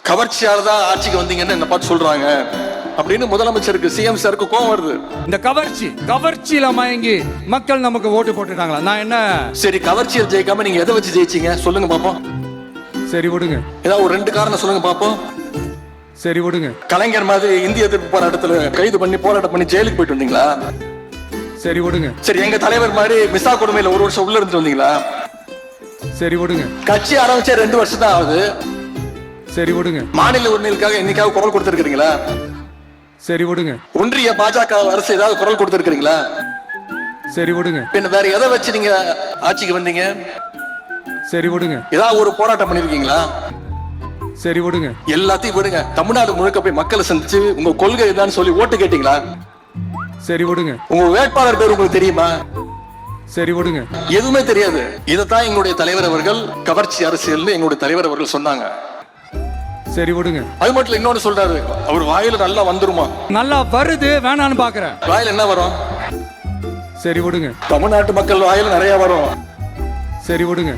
கவர்ச்சியால தான் ஆட்சிக்கு வந்தீங்கன்னு என்ன பார்த்து சொல்றாங்க அப்படின்னு முதலமைச்சருக்கு சிஎம் சாருக்கு கோவம் வருது. இந்த கவர்ச்சியில மயங்கி மக்கள் நமக்கு ஓட்டு போட்டுட்டாங்களா? நான் என்ன சரி, கவர்ச்சியில் ஜெயிக்காம நீங்க எதை வச்சு ஜெயிச்சீங்க சொல்லுங்க பாப்போம். சரி விடுங்க. ஏதாவது ஒரு 2 காரணம் சொல்லுங்க பாப்போம். சரி விடுங்க. கலைஞர் மாதிரி இந்திய எதிர்ப்பு போராட்டத்துல கைது பண்ணி போராட்டம் பண்ணி ஜெயிலுக்கு போயிட்டு வந்தீங்களா? சரி விடுங்க. சரி, எங்க தலைவர் மாதிரி மிசா கொடுமையில 1 வருஷம் உள்ள இருந்து வந்தீங்களா? சரி விடுங்க. கட்சி ஆரம்பிச்சே 2 வருஷம் தான் ஆகுது. சரி விடுங்க. மாநில உரிமைகளுக்காக என்னைக்காவது குரல் கொடுத்திருக்கீங்களா? சரி விடுங்க. ஒன்றிய பாஜக அரசு ஏதாவது குரல் கொடுத்திருக்கீங்களா? சரி விடுங்க. பின்ன வேற எதை வச்சு நீங்க ஆட்சிக்கு வந்தீங்க? சரி விடுங்க. ஏதாவது ஒரு போராட்டம் பண்ணிருக்கீங்களா? சரி விடுங்க. எல்லாத்தையும் விடுங்க. தமிழ்நாடு முழுக்க போய் மக்களை சந்திச்சு உங்க கொள்கை என்னன்னு சொல்லி ஓட்டு கேட்டீங்களா? சரி விடுங்க. உங்க வேட்பாளர் பேர் உங்களுக்கு தெரியுமா? சரி விடுங்க. எதுவுமே தெரியாது. இதைத்தான் எங்களுடைய தலைவர் அவர்கள் கவர்ச்சி அரசியல்னு எங்களுடைய தலைவர் அவர்கள் சொன்னாங்க. சரி விடுங்க. அது மட்டும் இல்ல, இன்னொன்னு சொல்றாரு, அவர் வாயில நல்லா வந்துருமா? நல்லா வருது, வேணான்னு பாக்குறேன். வாயில என்ன வரும்? சரி விடுங்க. தமிழ்நாட்டு மக்கள் வாயில நிறைய வரும். சரி விடுங்க.